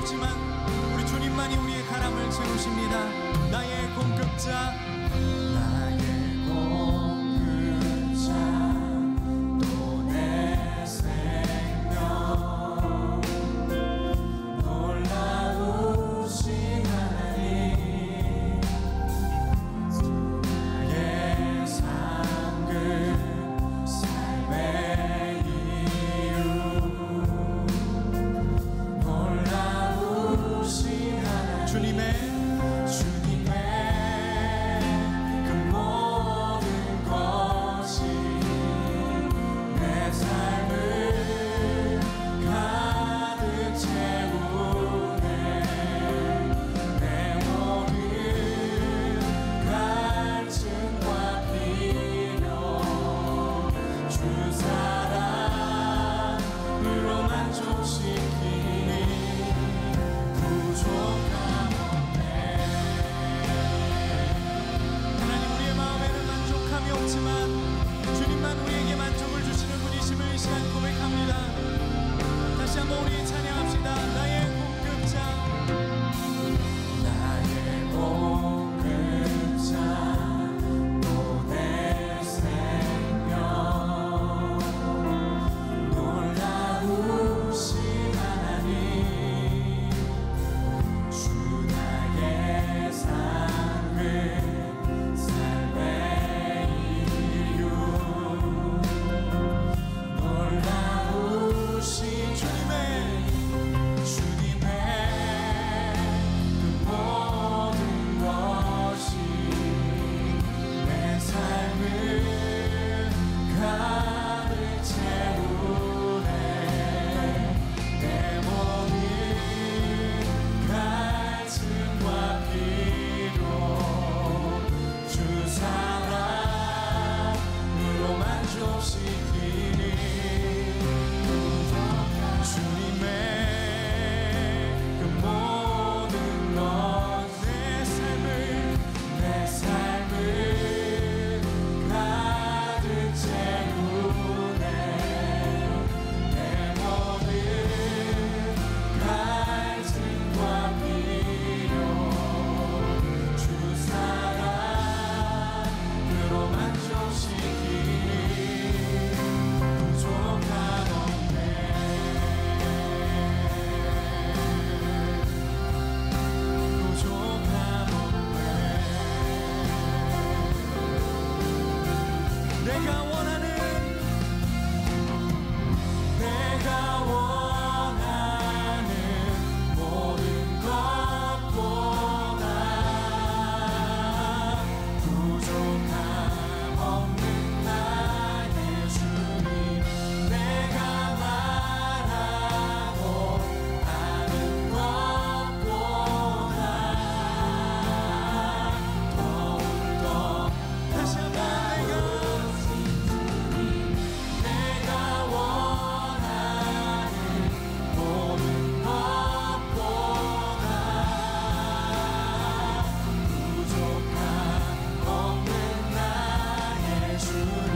없지만 우리 주님만이 우리의 가람을 채우십니다. 나의 공급자, 나의 공급자, 또 내 생명, 놀라우신 하나님, 나의 삶 그 삶의 이유, 놀라우신 하나님, 주님의 그 모든 것이 내 삶을 가득 채우네. 내 모든 갈증과 필요 주 사랑으로 만족시키니 부족함 없네. 하나님, 우리의 마음에는 만족함이 없지만 주님만 우리에게 만족을 주시는 분이심을 이 시간 고백합니다. 다시 한번 우리 찬양합시다. 나의 공급자, 나의 공급자, 또 내 생명, 놀라우신 하나님, 주 나의 삶을 삶의 이유, 놀라우신 주님의 그 모든 것이 내 삶을 가득 채우네. 내 모든 갈증과 필요 주 사랑으로 만족시키니 주님의 그 모든 것 내 삶을 가득 채우네. 내 모든 갈증과 필요 주 사랑으로 만족시키니 부족함 없네. 부족함 없네. 내가 원하는 모든 것보다 부족함 없는 나의 주님, 내가 말하고 아는 것보다 더욱더 다시 한번 내가 원하는 모든 것보다 부족함 없는 나의 주님,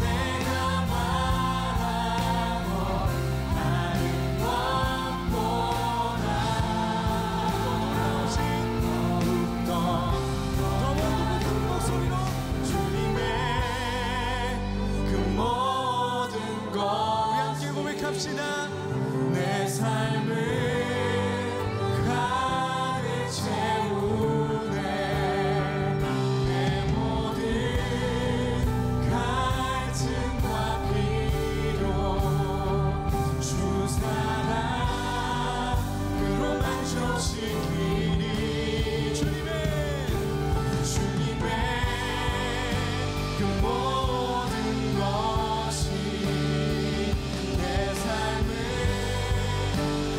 내가 말하고 아는 것보다 더욱더 높은 목소리로 주님의 그 모든 것 우리 함께 고백합시다. 내 삶을 가득 채우네. 내 모든 갈증과 필요 주 사랑으로 만족시키니 주님의 그 모든 것이 내 삶을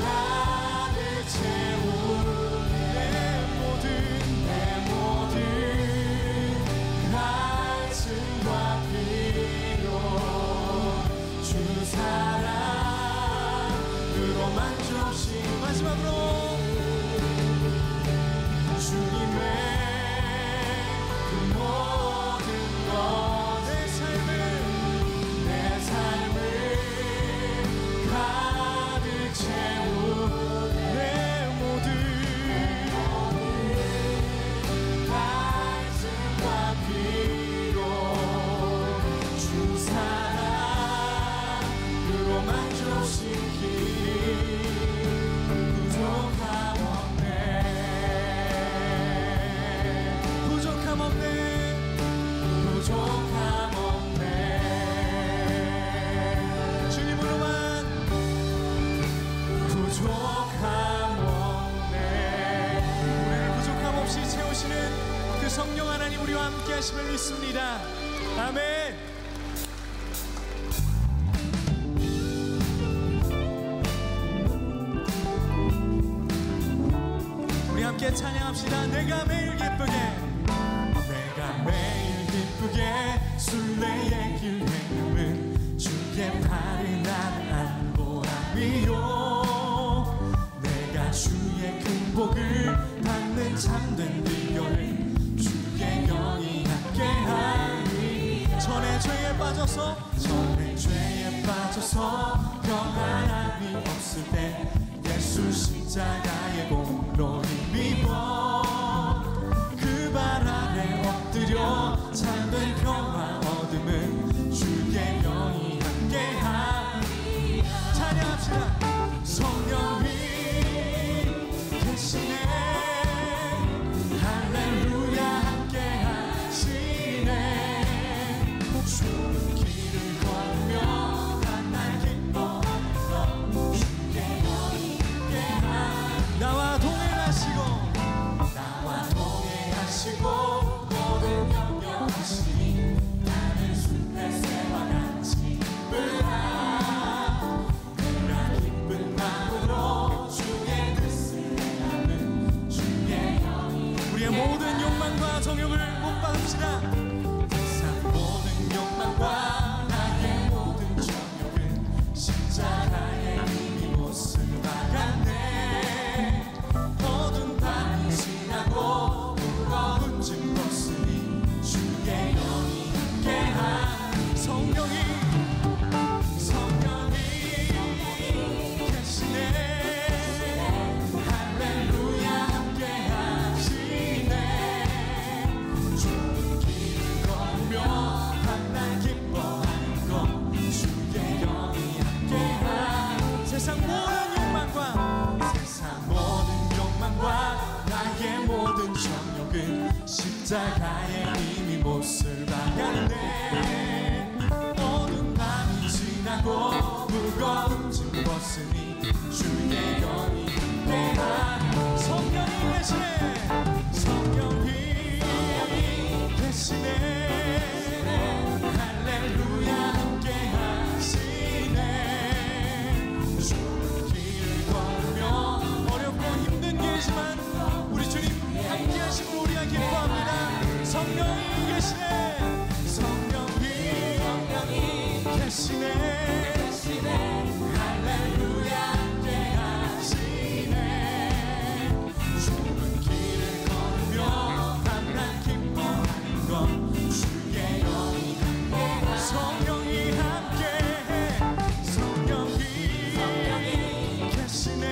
가득 채우네. 내 모든 갈증과 필요 주 사랑으로 만족시 마지막으로 주님의 그 모든 것 내 삶을 가득 채우네. 하심을 믿습니다. 아멘. 우리 함께 찬양합시다. 내가 매일 기쁘게, 내가 매일 기쁘게 순례의 길 행함은 주의 팔이 나를 안보함이요. 내가 주의 큰 복을 받는 참된 비결을 주의 영이 함께하리. 전에 죄에 빠져서 평안함이 없을 때 예수 십자가의 공로 힘입어 그 발 아래 엎드려 참된 평화 얻음은 주의 영이 함께하리. 찬양합시다. 성령이 계시네, 할렐루야 함께하시네. 주의 길을 걸으며 날 기뻐하는 것 주의 영이 함께하리. 나와 동행하시고 모든 영영하시니 나는 숲에새와 같이 기쁘라. 그런 기쁜 마음으로 주의 뜻을 행하는 주의 영이. 우리의 모든 욕망과 정욕을 못박읍시다. 세상 모든 욕망과 나의 모든 정욕은 십자가의 이미 못을 박았네. 모든 밤이 지나고 무거운 짐 벗으니 주의 영이 함께하. 성령이 계시네, 할렐루야 함께하시네. 좁은 길을 걸으며 밤낮 기뻐하는 것 주의 영이 함께하. 세상 모든 욕망과 나의 모든 정욕은 십자가에 이미 못을 박았네. 모든 밤이 지나고 무거운 짐 벗으니 주의 영이 함께하. 성령이 계시네, 할렐루야 함께하시네. 좁은 길을 걸으며 어렵고 힘든 길이지만 우리 주님 함께하심을 우리가 기뻐합니다. 성령이 계시네, 할렐루야 함께하시네. 좁은 길을 걸으며 밤낮 기뻐하는 것 주의 영이 함께하. 성령이 함께해, 성령이 계시네,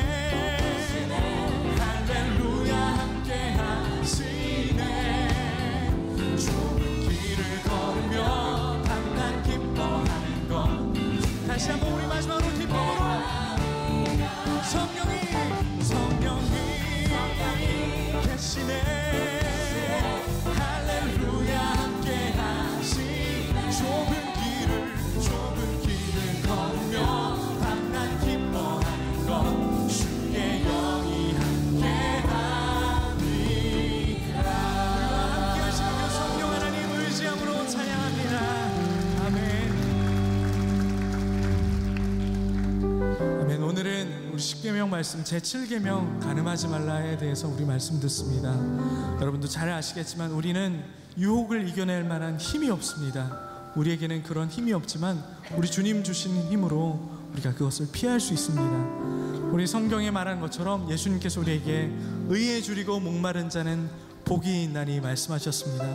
할렐루야 함께하시네. 좁은 길을 걸으며 밤낮 기뻐하는 것. 다시 한번 우리 마지막으로 기쁨으로. 성령이 계시네, 할렐루야 함께하시네. 좁은 길을 걸으며 밤낮 기뻐하는 것 주의 영이 함께하니라. 우리와 함께하시는 그 성령 하나님 의지함으로 찬양합니다. 아멘. 오늘은 우리 10계명 말씀 제7계명 간음하지 말라에 대해서 우리 말씀 듣습니다. 여러분도 잘 아시겠지만 우리는 유혹을 이겨낼 만한 힘이 없습니다. 우리에게는 그런 힘이 없지만 우리 주님 주시는 힘으로 우리가 그것을 피할 수 있습니다. 우리 성경에 말한 것처럼 예수님께서 우리에게 의에 줄이고 목마른 자는 복이 있나니 말씀하셨습니다.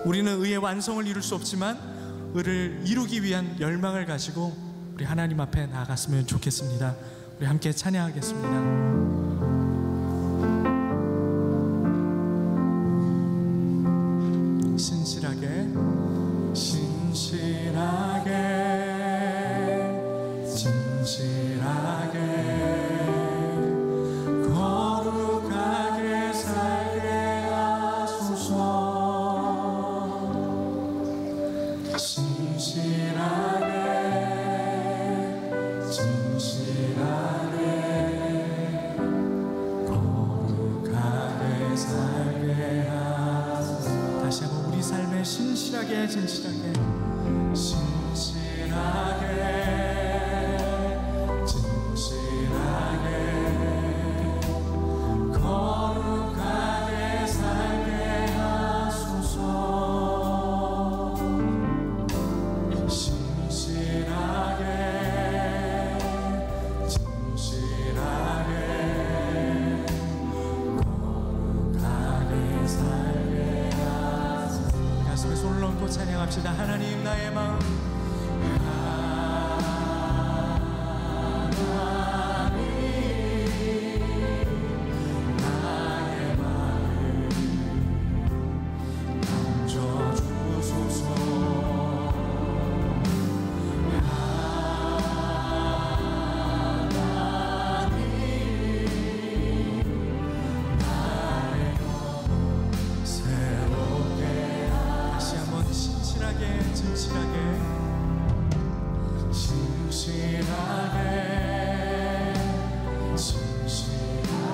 우리는 의의 완성을 이룰 수 없지만 의를 이루기 위한 열망을 가지고 우리 하나님 앞에 나아갔으면 좋겠습니다. 우리 함께 찬양하겠습니다. 신실하게 거룩하게 살게 하소서. 진실하게 거룩하게 살게 하소서. 다시 한번 우리 삶의 진실하게 진실하게 거룩하게 살게 하소서. 가슴에 손을 얹고 찬양합시다. 하나님 나의 마음,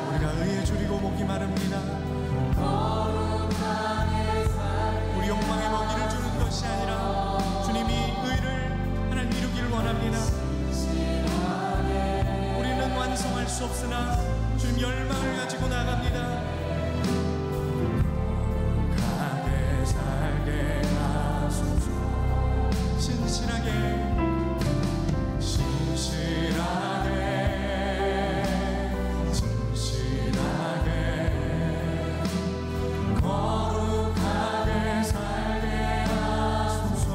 우리가 의에 줄이고 목이 마릅니다. 우리 욕망에 먹이를 주는 것이 아니라 주님이 의를 하나님 이루기를 원합니다. 우리는 완성할 수 없으나 주님 열망을 가지고 나갑니다. 거룩하게 살게 하소서. 진실하게 거룩하게 살게 하소서.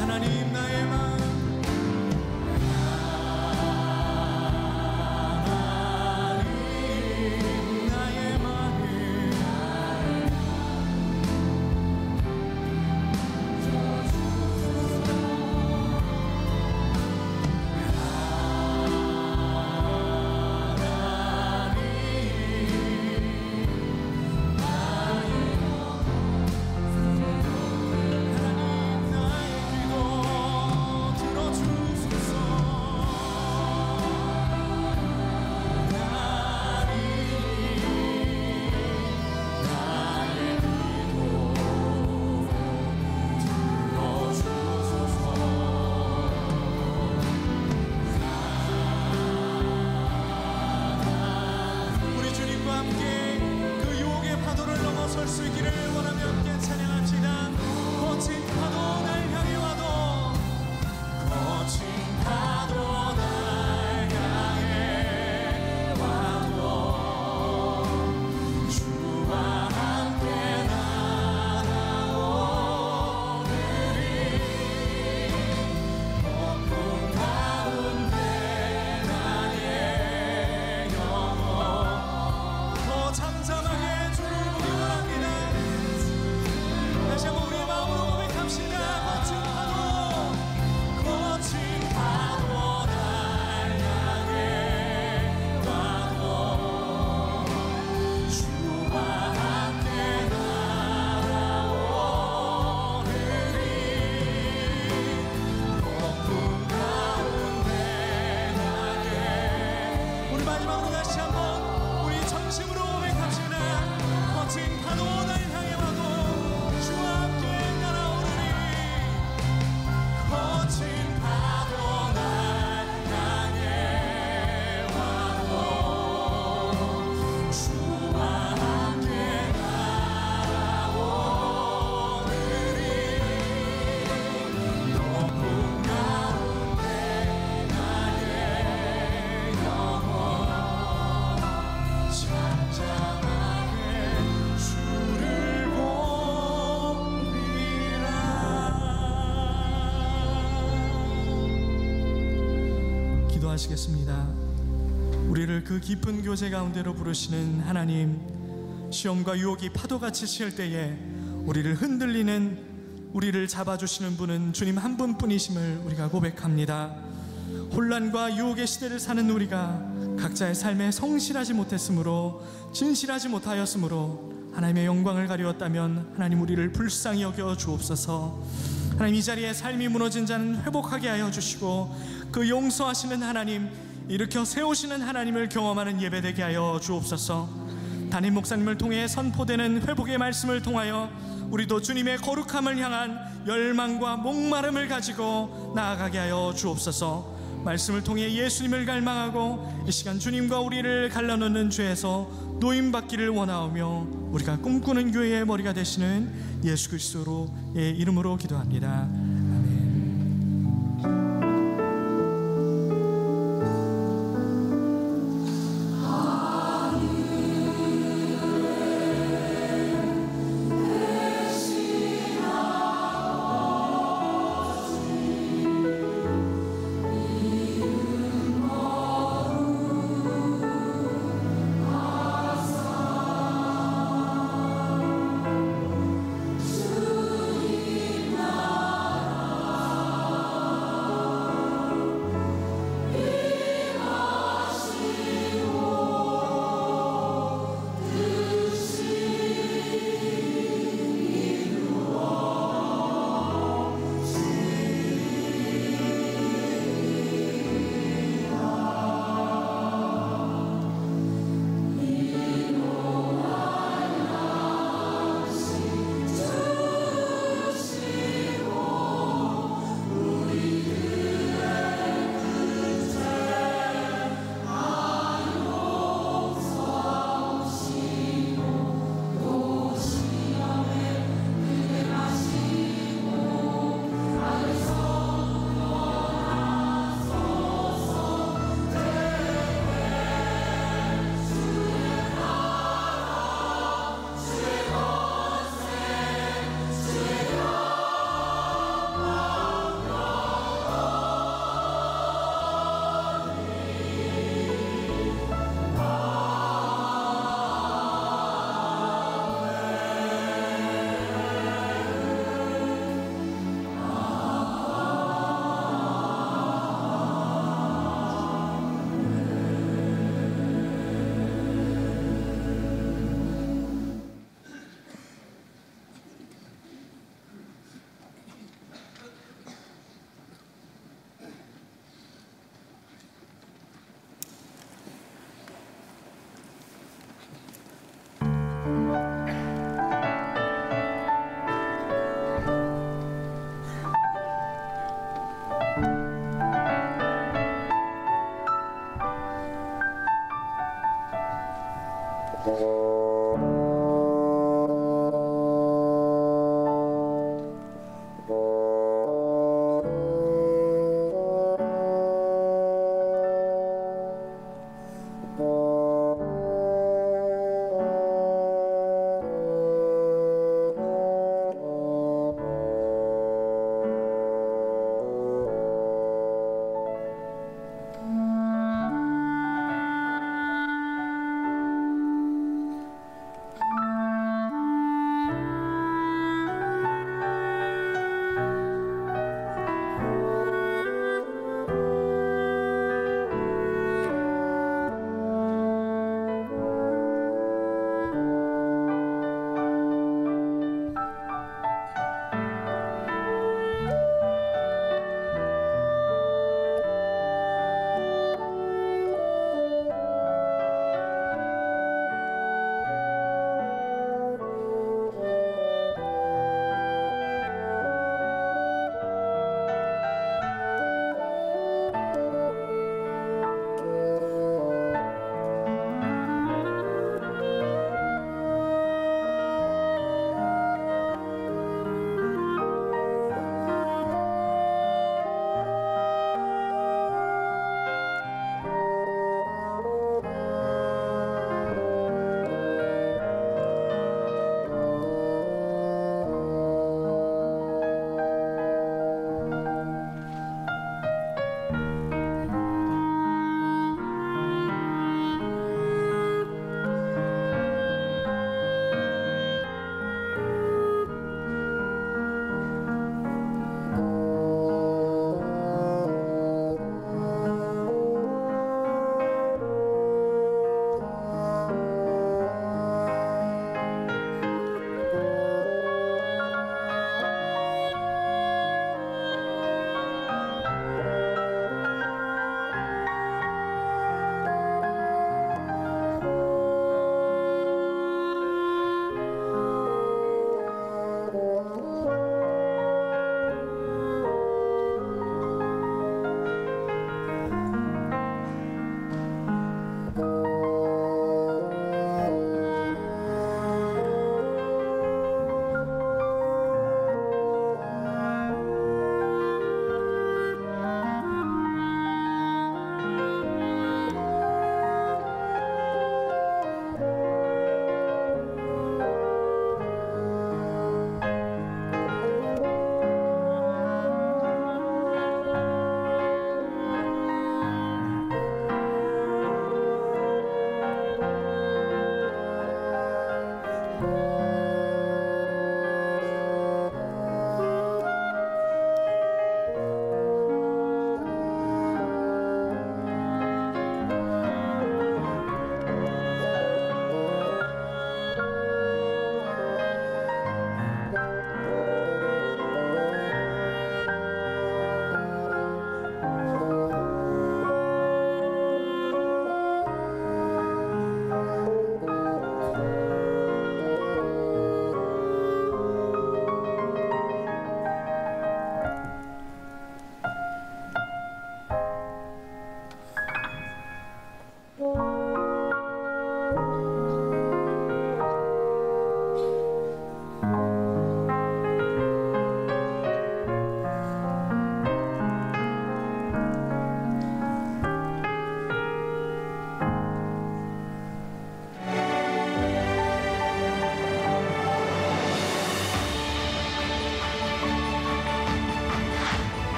하나님 나의 마음, 설 수 있기를 원하며 함께 찬양합시다. 거친 파도 날 향해 와도, 거친 파도 날 향해 와도 주와 함께 날아오르리. 폭풍 가운데 나의 영혼 더 잠잠하게 다시 한번 우리의 마음으로 고백합시다. 거친 파도 날 향해 와도 주와 함께 날아오르리. 폭풍 가운데 나의 우리 마지막으로 다시 한번 우리 전심으로 고백합시다. 거친 파도 날 향해 와도 거친 파도 날 향해 와도 주와 함께 날아오르리. 높은 가운데 나의 영혼 잠잠하게 주를 보리라. 기도하시겠습니다. 우리를 그 깊은 교제 가운데로 부르시는 하나님, 시험과 유혹이 파도같이 칠 때에 우리를 흔들리는, 우리를 잡아주시는 분은 주님 한 분뿐이심을 우리가 고백합니다. 혼란과 유혹의 시대를 사는 우리가 각자의 삶에 성실하지 못했으므로, 진실하지 못하였으므로 하나님의 영광을 가리웠다면 하나님 우리를 불쌍히 여겨 주옵소서. 하나님, 이 자리에 삶이 무너진 자는 회복하게 하여 주시고 그 용서하시는 하나님, 일으켜 세우시는 하나님을 경험하는 예배되게 하여 주옵소서. 담임 목사님을 통해 선포되는 회복의 말씀을 통하여 우리도 주님의 거룩함을 향한 열망과 목마름을 가지고 나아가게 하여 주옵소서. 말씀을 통해 예수님을 갈망하고 이 시간 주님과 우리를 갈라놓는 죄에서 노임받기를 원하오며 우리가 꿈꾸는 교회의 머리가 되시는 예수 그리스도의 이름으로 기도합니다. 아멘.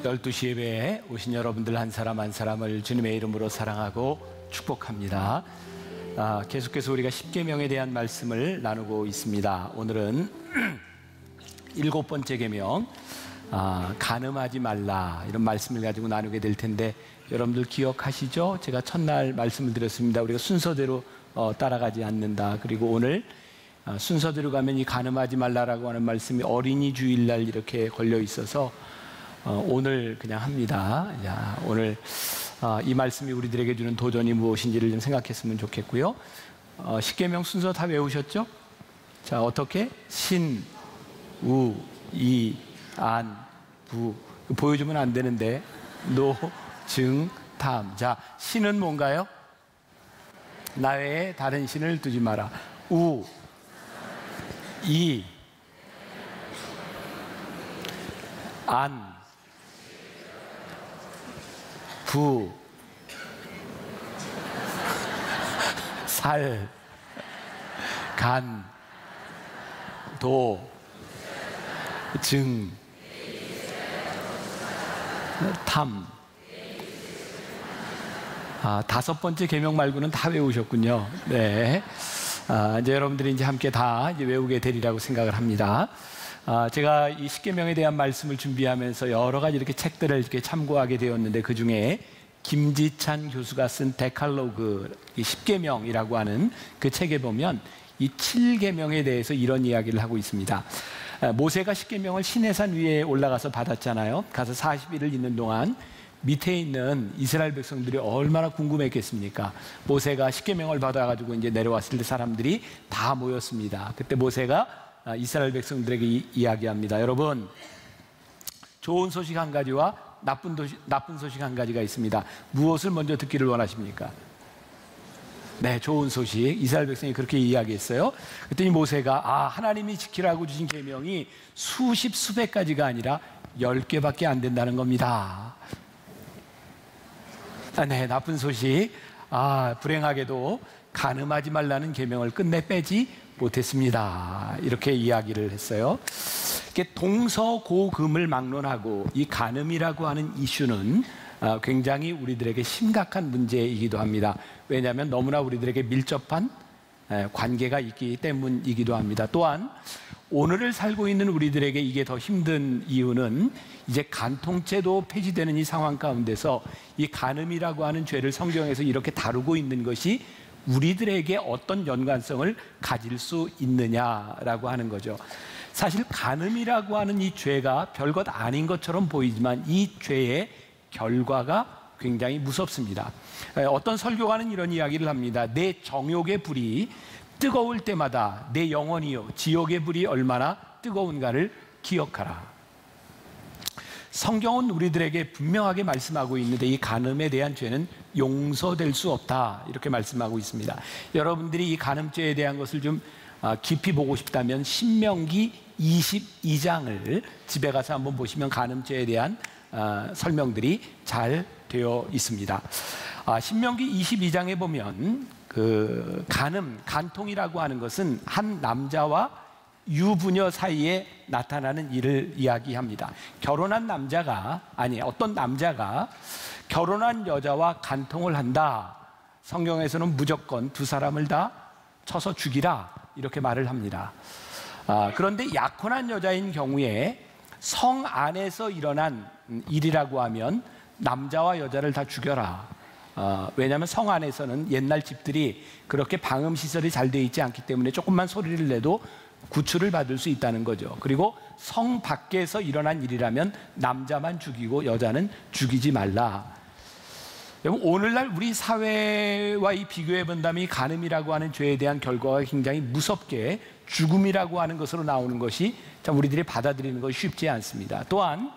12시 예배에 오신 여러분들 한 사람 한 사람을 주님의 이름으로 사랑하고 축복합니다. 계속해서 우리가 십계명에 대한 말씀을 나누고 있습니다. 오늘은 7번째 계명, 간음하지 말라, 이런 말씀을 가지고 나누게 될 텐데, 여러분들 기억하시죠? 제가 첫날 말씀을 드렸습니다. 우리가 순서대로 따라가지 않는다. 그리고 오늘 순서대로 가면 이 간음하지 말라라고 하는 말씀이 어린이 주일날 이렇게 걸려 있어서 오늘 그냥 합니다. 자, 오늘 이 말씀이 우리들에게 주는 도전이 무엇인지를 좀 생각했으면 좋겠고요. 십계명 순서 다 외우셨죠? 자, 어떻게? 신, 우, 이, 안, 부. 보여주면 안 되는데, 노, 증, 탐. 자, 신은 뭔가요? 나 외에 다른 신을 두지 마라. 우, 이, 안, 부, 살, 간, 도, 증, 탐. 5번째 계명 말고는 다 외우셨군요. 네. 이제 여러분들이 이제 함께 다 이제 외우게 되리라고 생각을 합니다. 제가 이 십계명에 대한 말씀을 준비하면서 여러 가지 이렇게 책들을 이렇게 참고하게 되었는데, 그 중에 김지찬 교수가 쓴 데칼로그, 이 십계명이라고 하는 그 책에 보면 이 7계명에 대해서 이런 이야기를 하고 있습니다. 모세가 십계명을 시내산 위에 올라가서 받았잖아요. 가서 40일을 있는 동안 밑에 있는 이스라엘 백성들이 얼마나 궁금했겠습니까? 모세가 십계명을 받아가지고 이제 내려왔을 때 사람들이 다 모였습니다. 그때 모세가 이스라엘 백성들에게 이야기합니다. 여러분, 좋은 소식 한 가지와 나쁜 소식 한 가지가 있습니다. 무엇을 먼저 듣기를 원하십니까? 네, 좋은 소식. 이스라엘 백성이 그렇게 이야기했어요. 그랬더니 모세가 하나님이 지키라고 주신 계명이 수십 수백 가지가 아니라 10개밖에 안 된다는 겁니다. 네, 나쁜 소식. 불행하게도 간음하지 말라는 계명을 끝내 빼지 못했습니다. 이렇게 이야기를 했어요. 동서고금을 막론하고 이 간음이라고 하는 이슈는 굉장히 우리들에게 심각한 문제이기도 합니다. 왜냐하면 너무나 우리들에게 밀접한 관계가 있기 때문이기도 합니다. 또한 오늘을 살고 있는 우리들에게 이게 더 힘든 이유는 이제 간통죄도 폐지되는 이 상황 가운데서 이 간음이라고 하는 죄를 성경에서 이렇게 다루고 있는 것이 우리들에게 어떤 연관성을 가질 수 있느냐라고 하는 거죠. 사실 간음이라고 하는 이 죄가 별것 아닌 것처럼 보이지만 이 죄의 결과가 굉장히 무섭습니다. 어떤 설교가는 이런 이야기를 합니다. 내 정욕의 불이 뜨거울 때마다 내 영혼이요 지옥의 불이 얼마나 뜨거운가를 기억하라. 성경은 우리들에게 분명하게 말씀하고 있는데 이 간음에 대한 죄는 용서될 수 없다, 이렇게 말씀하고 있습니다. 여러분들이 이 간음죄에 대한 것을 좀 깊이 보고 싶다면 신명기 22장을 집에 가서 한번 보시면 간음죄에 대한 설명들이 잘 되어 있습니다. 신명기 22장에 보면 그 간통이라고 하는 것은 한 남자와 유부녀 사이에 나타나는 일을 이야기합니다. 어떤 남자가 결혼한 여자와 간통을 한다. 성경에서는 무조건 두 사람을 다 쳐서 죽이라, 이렇게 말을 합니다. 그런데 약혼한 여자인 경우에 성 안에서 일어난 일이라고 하면 남자와 여자를 다 죽여라. 왜냐하면 성 안에서는 옛날 집들이 그렇게 방음 시설이 잘 돼 있지 않기 때문에 조금만 소리를 내도 구출을 받을 수 있다는 거죠. 그리고 성 밖에서 일어난 일이라면 남자만 죽이고 여자는 죽이지 말라. 여러분, 오늘날 우리 사회와 이 비교해 본다면 이 간음이라고 하는 죄에 대한 결과가 굉장히 무섭게 죽음이라고 하는 것으로 나오는 것이 참 우리들이 받아들이는 것이 쉽지 않습니다. 또한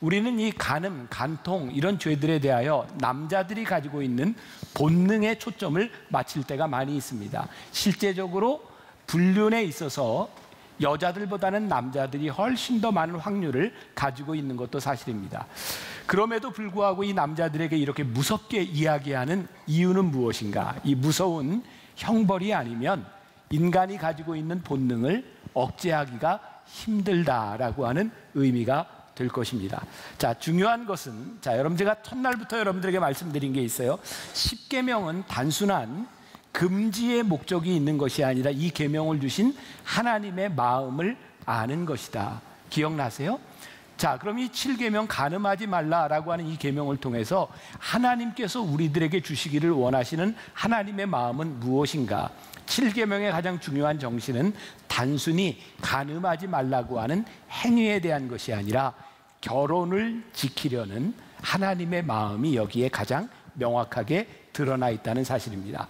우리는 이 간음, 간통 이런 죄들에 대하여 남자들이 가지고 있는 본능에 초점을 맞출 때가 많이 있습니다. 실제적으로 불륜에 있어서 여자들보다는 남자들이 훨씬 더 많은 확률을 가지고 있는 것도 사실입니다. 그럼에도 불구하고 이 남자들에게 이렇게 무섭게 이야기하는 이유는 무엇인가? 이 무서운 형벌이 아니면 인간이 가지고 있는 본능을 억제하기가 힘들다라고 하는 의미가 될 것입니다. 자, 중요한 것은, 자, 여러분, 제가 첫날부터 여러분들에게 말씀드린 게 있어요. 십계명은 단순한 금지의 목적이 있는 것이 아니라 이 계명을 주신 하나님의 마음을 아는 것이다. 기억나세요? 자, 그럼 이 7계명, 간음하지 말라라고 하는 이 계명을 통해서 하나님께서 우리들에게 주시기를 원하시는 하나님의 마음은 무엇인가? 7계명의 가장 중요한 정신은 단순히 간음하지 말라고 하는 행위에 대한 것이 아니라 결혼을 지키려는 하나님의 마음이 여기에 가장 명확하게 드러나 있다는 사실입니다.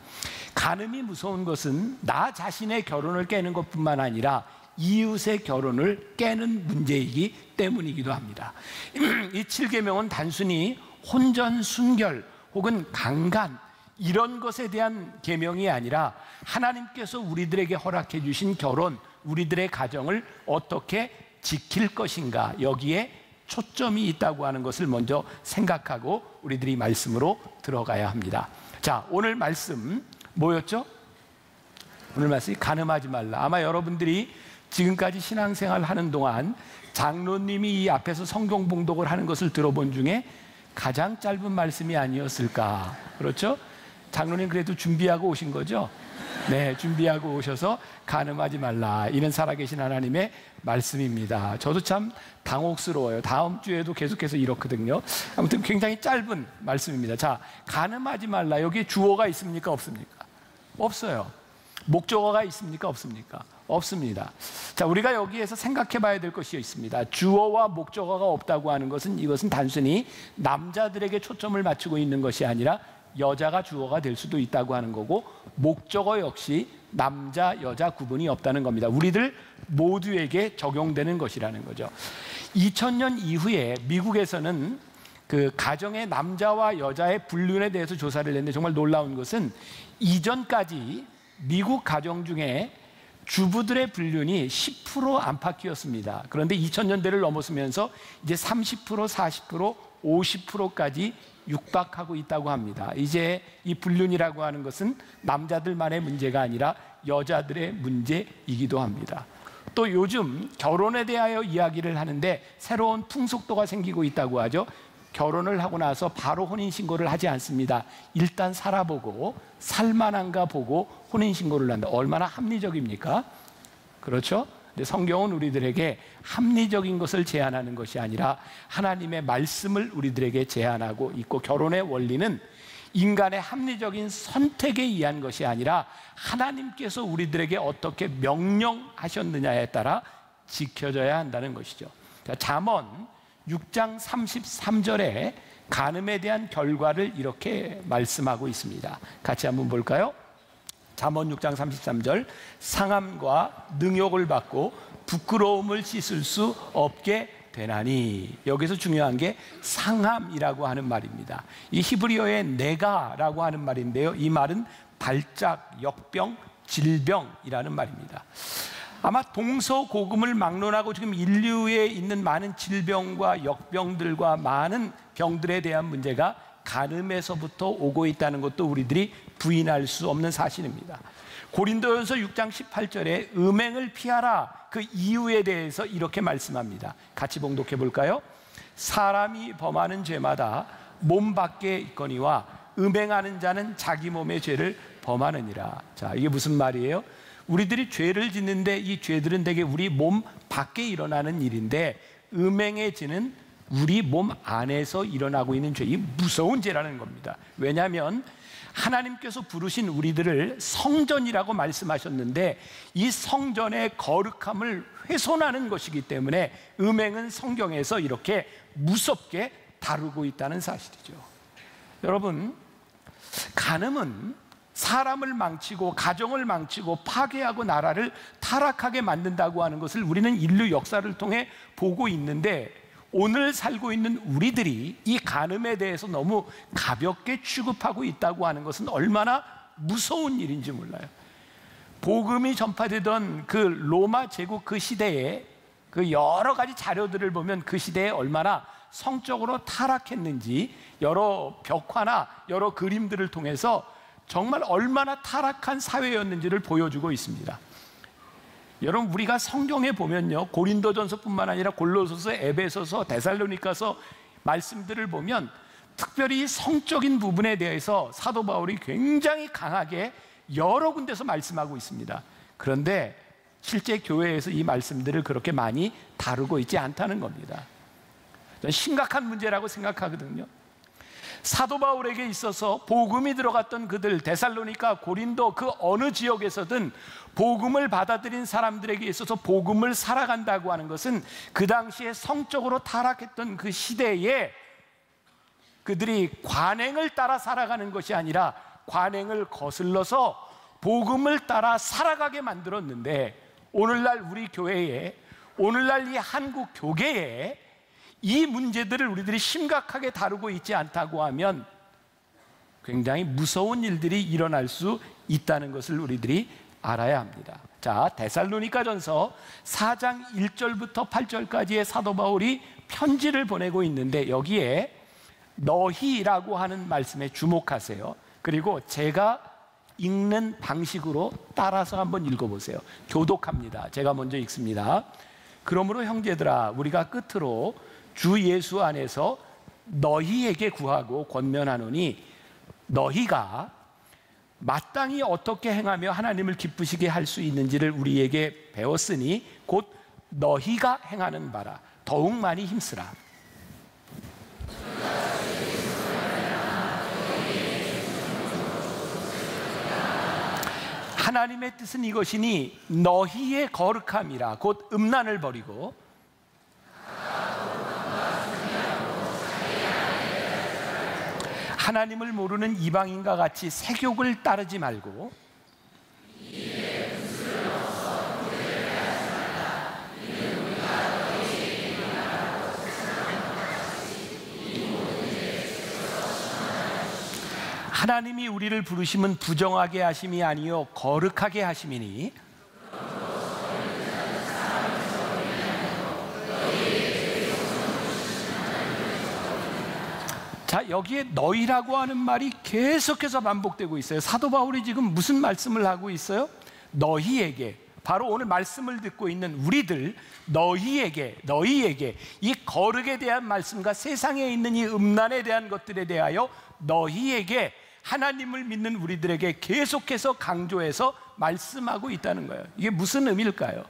간음이 무서운 것은 나 자신의 결혼을 깨는 것뿐만 아니라 이웃의 결혼을 깨는 문제이기 때문이기도 합니다. 이 7계명은 단순히 혼전, 순결 혹은 강간 이런 것에 대한 계명이 아니라 하나님께서 우리들에게 허락해 주신 결혼, 우리들의 가정을 어떻게 지킬 것인가, 여기에 초점이 있다고 하는 것을 먼저 생각하고 우리들이 말씀으로 들어가야 합니다. 자, 오늘 말씀 뭐였죠? 오늘 말씀이 간음하지 말라. 아마 여러분들이 지금까지 신앙생활 하는 동안 장로님이 이 앞에서 성경 봉독을 하는 것을 들어본 중에 가장 짧은 말씀이 아니었을까. 그렇죠? 장로님 그래도 준비하고 오신 거죠? 네, 준비하고 오셔서 간음하지 말라. 이는 살아계신 하나님의 말씀입니다. 저도 참 당혹스러워요. 다음 주에도 계속해서 이렇거든요. 아무튼 굉장히 짧은 말씀입니다. 자, 간음하지 말라. 여기에 주어가 있습니까? 없습니까? 없어요. 목적어가 있습니까? 없습니까? 없습니다. 자, 우리가 여기에서 생각해 봐야 될 것이 있습니다. 주어와 목적어가 없다고 하는 것은 이것은 단순히 남자들에게 초점을 맞추고 있는 것이 아니라 여자가 주어가 될 수도 있다고 하는 거고, 목적어 역시 남자, 여자 구분이 없다는 겁니다. 우리들 모두에게 적용되는 것이라는 거죠. 2000년 이후에 미국에서는 그 가정의 남자와 여자의 분륜에 대해서 조사를 했는데 정말 놀라운 것은 이전까지 미국 가정 중에 주부들의 분륜이 10% 안팎이었습니다. 그런데 2000년대를 넘어서면서 이제 30%, 40%, 50%까지 육박하고 있다고 합니다. 이제 이 분륜이라고 하는 것은 남자들만의 문제가 아니라 여자들의 문제이기도 합니다. 또 요즘 결혼에 대하여 이야기를 하는데 새로운 풍속도가 생기고 있다고 하죠. 결혼을 하고 나서 바로 혼인신고를 하지 않습니다. 일단 살아보고 살만한가 보고 혼인신고를 한다. 얼마나 합리적입니까? 그렇죠? 근데 성경은 우리들에게 합리적인 것을 제안하는 것이 아니라 하나님의 말씀을 우리들에게 제안하고 있고, 결혼의 원리는 인간의 합리적인 선택에 의한 것이 아니라 하나님께서 우리들에게 어떻게 명령하셨느냐에 따라 지켜져야 한다는 것이죠. 자, 잠언 6장 33절에 간음에 대한 결과를 이렇게 말씀하고 있습니다. 같이 한번 볼까요? 잠언 6장 33절, 상함과 능욕을 받고 부끄러움을 씻을 수 없게 되나니. 여기서 중요한 게 상함이라고 하는 말입니다. 이 히브리어의 네가라고 하는 말인데요, 이 말은 발작, 역병, 질병이라는 말입니다. 아마 동서고금을 막론하고 지금 인류에 있는 많은 질병과 역병들과 많은 병들에 대한 문제가 간음에서부터 오고 있다는 것도 우리들이 부인할 수 없는 사실입니다. 고린도전서 6장 18절에 음행을 피하라, 그 이유에 대해서 이렇게 말씀합니다. 같이 봉독해 볼까요? 사람이 범하는 죄마다 몸 밖에 있거니와 음행하는 자는 자기 몸의 죄를 범하느니라. 자, 이게 무슨 말이에요? 우리들이 죄를 짓는데 이 죄들은 대개 우리 몸 밖에 일어나는 일인데, 음행의 죄는 우리 몸 안에서 일어나고 있는 죄, 이 무서운 죄라는 겁니다. 왜냐하면 하나님께서 부르신 우리들을 성전이라고 말씀하셨는데 이 성전의 거룩함을 훼손하는 것이기 때문에 음행은 성경에서 이렇게 무섭게 다루고 있다는 사실이죠. 여러분, 간음은 사람을 망치고 가정을 망치고 파괴하고 나라를 타락하게 만든다고 하는 것을 우리는 인류 역사를 통해 보고 있는데, 오늘 살고 있는 우리들이 이 간음에 대해서 너무 가볍게 취급하고 있다고 하는 것은 얼마나 무서운 일인지 몰라요. 복음이 전파되던 그 로마 제국 그 시대에 그 여러 가지 자료들을 보면 그 시대에 얼마나 성적으로 타락했는지 여러 벽화나 여러 그림들을 통해서 정말 얼마나 타락한 사회였는지를 보여주고 있습니다. 여러분, 우리가 성경에 보면요, 고린도전서뿐만 아니라 골로새서, 에베소서, 데살로니가서 말씀들을 보면 특별히 성적인 부분에 대해서 사도 바울이 굉장히 강하게 여러 군데서 말씀하고 있습니다. 그런데 실제 교회에서 이 말씀들을 그렇게 많이 다루고 있지 않다는 겁니다. 저는 심각한 문제라고 생각하거든요. 사도 바울에게 있어서 복음이 들어갔던 그들, 데살로니가, 고린도, 그 어느 지역에서든 복음을 받아들인 사람들에게 있어서 복음을 살아간다고 하는 것은 그 당시에 성적으로 타락했던 그 시대에 그들이 관행을 따라 살아가는 것이 아니라 관행을 거슬러서 복음을 따라 살아가게 만들었는데, 오늘날 우리 교회에, 오늘날 이 한국 교계에 이 문제들을 우리들이 심각하게 다루고 있지 않다고 하면 굉장히 무서운 일들이 일어날 수 있다는 것을 우리들이 알아야 합니다. 자, 데살로니가전서 4장 1절부터 8절까지의 사도 바울이 편지를 보내고 있는데, 여기에 너희라고 하는 말씀에 주목하세요. 그리고 제가 읽는 방식으로 따라서 한번 읽어보세요. 교독합니다. 제가 먼저 읽습니다. 그러므로 형제들아, 우리가 끝으로 주 예수 안에서 너희에게 구하고 권면하노니, 너희가 마땅히 어떻게 행하며 하나님을 기쁘시게 할 수 있는지를 우리에게 배웠으니 곧 너희가 행하는 바라. 더욱 많이 힘쓰라. 하나님의 뜻은 이것이니 너희의 거룩함이라. 곧 음란을 버리고 하나님을 모르는 이방인과 같이 세욕을 따르지 말고 하나님이 우리를 부르심은 부정하게 하심이 아니요 거룩하게 하심이니, 자, 여기에 너희라고 하는 말이 계속해서 반복되고 있어요. 사도 바울이 지금 무슨 말씀을 하고 있어요? 너희에게, 바로 오늘 말씀을 듣고 있는 우리들, 너희에게 이 거룩에 대한 말씀과 세상에 있는 이 음란에 대한 것들에 대하여 너희에게, 하나님을 믿는 우리들에게 계속해서 강조해서 말씀하고 있다는 거예요. 이게 무슨 의미일까요?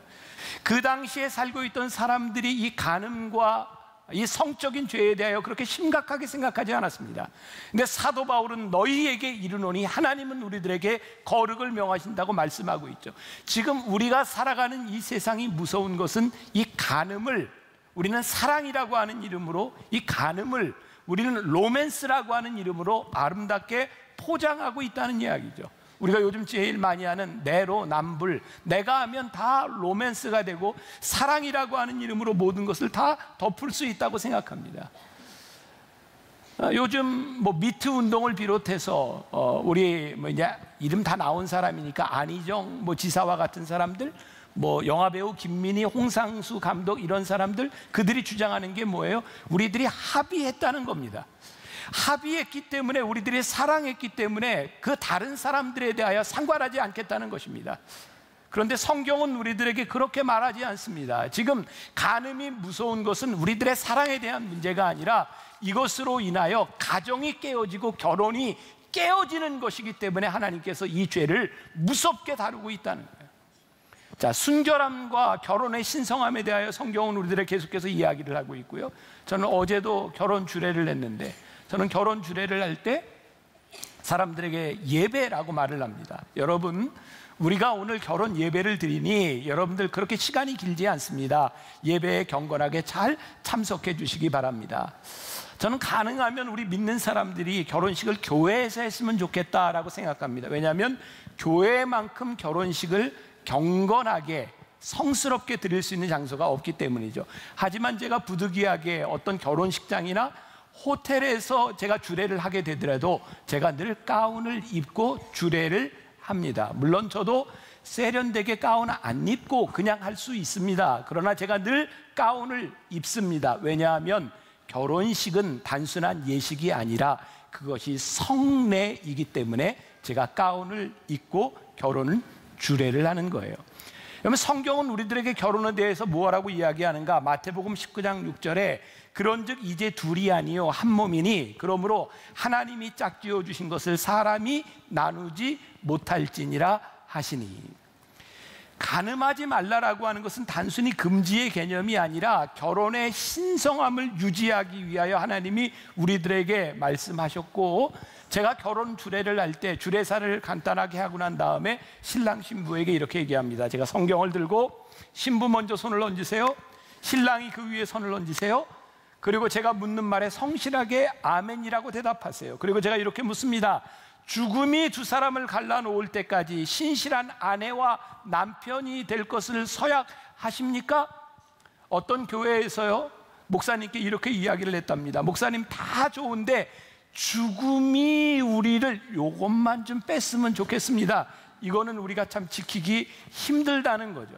그 당시에 살고 있던 사람들이 이 간음과 이 성적인 죄에 대하여 그렇게 심각하게 생각하지 않았습니다. 근데 사도 바울은 너희에게 이르노니, 하나님은 우리들에게 거룩을 명하신다고 말씀하고 있죠. 지금 우리가 살아가는 이 세상이 무서운 것은 이 간음을 우리는 사랑이라고 하는 이름으로, 이 간음을 우리는 로맨스라고 하는 이름으로 아름답게 포장하고 있다는 이야기죠. 우리가 요즘 제일 많이 하는 내로남불, 내가 하면 다 로맨스가 되고 사랑이라고 하는 이름으로 모든 것을 다 덮을 수 있다고 생각합니다. 요즘 뭐 미투 운동을 비롯해서 우리 뭐 이제 이름 다 나온 사람이니까 안희정 뭐 지사와 같은 사람들, 뭐 영화배우 김민희, 홍상수 감독, 이런 사람들, 그들이 주장하는 게 뭐예요? 우리들이 합의했다는 겁니다. 합의했기 때문에, 우리들이 사랑했기 때문에 그 다른 사람들에 대하여 상관하지 않겠다는 것입니다. 그런데 성경은 우리들에게 그렇게 말하지 않습니다. 지금 간음이 무서운 것은 우리들의 사랑에 대한 문제가 아니라 이것으로 인하여 가정이 깨어지고 결혼이 깨어지는 것이기 때문에 하나님께서 이 죄를 무섭게 다루고 있다는 거예요. 자, 순결함과 결혼의 신성함에 대하여 성경은 우리들에게 계속해서 이야기를 하고 있고요. 저는 어제도 결혼 주례를 했는데, 저는 결혼 주례를 할 때 사람들에게 예배라고 말을 합니다. 여러분, 우리가 오늘 결혼 예배를 드리니 여러분들 그렇게 시간이 길지 않습니다. 예배에 경건하게 잘 참석해 주시기 바랍니다. 저는 가능하면 우리 믿는 사람들이 결혼식을 교회에서 했으면 좋겠다라고 생각합니다. 왜냐하면 교회만큼 결혼식을 경건하게 성스럽게 드릴 수 있는 장소가 없기 때문이죠. 하지만 제가 부득이하게 어떤 결혼식장이나 호텔에서 제가 주례를 하게 되더라도 제가 늘 가운을 입고 주례를 합니다. 물론 저도 세련되게 가운 안 입고 그냥 할 수 있습니다. 그러나 제가 늘 가운을 입습니다. 왜냐하면 결혼식은 단순한 예식이 아니라 그것이 성례이기 때문에 제가 가운을 입고 결혼은 주례를 하는 거예요. 여러분, 성경은 우리들에게 결혼에 대해서 뭐라고 이야기하는가? 마태복음 19장 6절에 그런즉 이제 둘이 아니요 한 몸이니 그러므로 하나님이 짝지어 주신 것을 사람이 나누지 못할지니라 하시니. 간음하지 말라라고 하는 것은 단순히 금지의 개념이 아니라 결혼의 신성함을 유지하기 위하여 하나님이 우리들에게 말씀하셨고, 제가 결혼 주례를 할 때 주례사를 간단하게 하고 난 다음에 신랑 신부에게 이렇게 얘기합니다. 제가 성경을 들고 신부 먼저 손을 얹으세요, 신랑이 그 위에 손을 얹으세요. 그리고 제가 묻는 말에 성실하게 아멘이라고 대답하세요. 그리고 제가 이렇게 묻습니다. 죽음이 두 사람을 갈라놓을 때까지 신실한 아내와 남편이 될 것을 서약하십니까? 어떤 교회에서요, 목사님께 이렇게 이야기를 했답니다. 목사님, 다 좋은데 죽음이 우리를 요것만 좀 뺐으면 좋겠습니다. 이거는 우리가 참 지키기 힘들다는 거죠.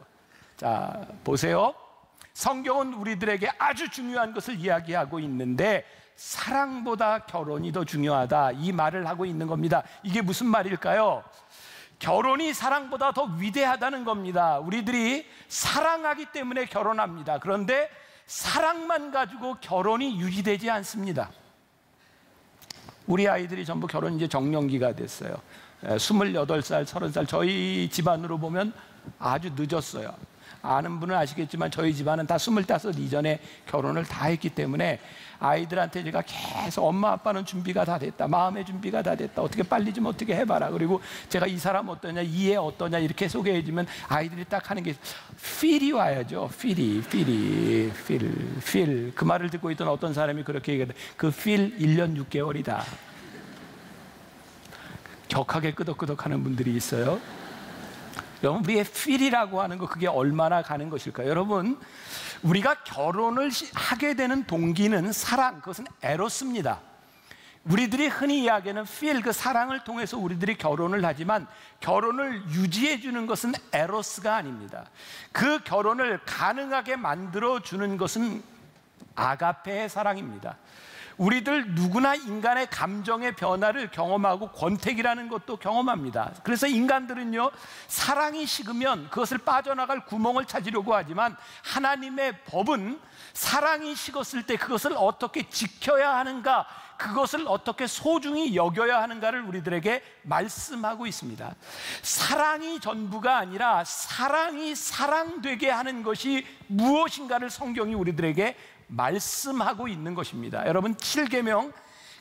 자, 보세요. 성경은 우리들에게 아주 중요한 것을 이야기하고 있는데 사랑보다 결혼이 더 중요하다, 이 말을 하고 있는 겁니다. 이게 무슨 말일까요? 결혼이 사랑보다 더 위대하다는 겁니다. 우리들이 사랑하기 때문에 결혼합니다. 그런데 사랑만 가지고 결혼이 유지되지 않습니다. 우리 아이들이 전부 결혼 이제 정년기가 됐어요. 28살, 30살. 저희 집안으로 보면 아주 늦었어요. 아는 분은 아시겠지만 저희 집안은 다 25 이전에 결혼을 다 했기 때문에 아이들한테 제가 계속 엄마 아빠는 준비가 다 됐다, 마음의 준비가 다 됐다, 어떻게 빨리 좀 어떻게 해봐라. 그리고 제가 이 사람 어떠냐, 이 애 어떠냐 이렇게 소개해주면 아이들이 딱 하는 게 필이 와야죠. 필이. 그 말을 듣고 있던 어떤 사람이 그렇게 얘기하더라고요. 그 필 1년 6개월이다. 격하게 끄덕끄덕하는 분들이 있어요. 여러분, 우리의 필이라고 하는 거, 그게 얼마나 가는 것일까요? 여러분, 우리가 결혼을 하게 되는 동기는 사랑, 그것은 에로스입니다. 우리들이 흔히 이야기하는 필, 그 사랑을 통해서 우리들이 결혼을 하지만 결혼을 유지해 주는 것은 에로스가 아닙니다. 그 결혼을 가능하게 만들어 주는 것은 아가페의 사랑입니다. 우리들 누구나 인간의 감정의 변화를 경험하고 권태기라는 것도 경험합니다. 그래서 인간들은요, 사랑이 식으면 그것을 빠져나갈 구멍을 찾으려고 하지만 하나님의 법은 사랑이 식었을 때 그것을 어떻게 지켜야 하는가, 그것을 어떻게 소중히 여겨야 하는가를 우리들에게 말씀하고 있습니다. 사랑이 전부가 아니라 사랑이 사랑되게 하는 것이 무엇인가를 성경이 우리들에게 말씀하고 있는 것입니다. 여러분, 7계명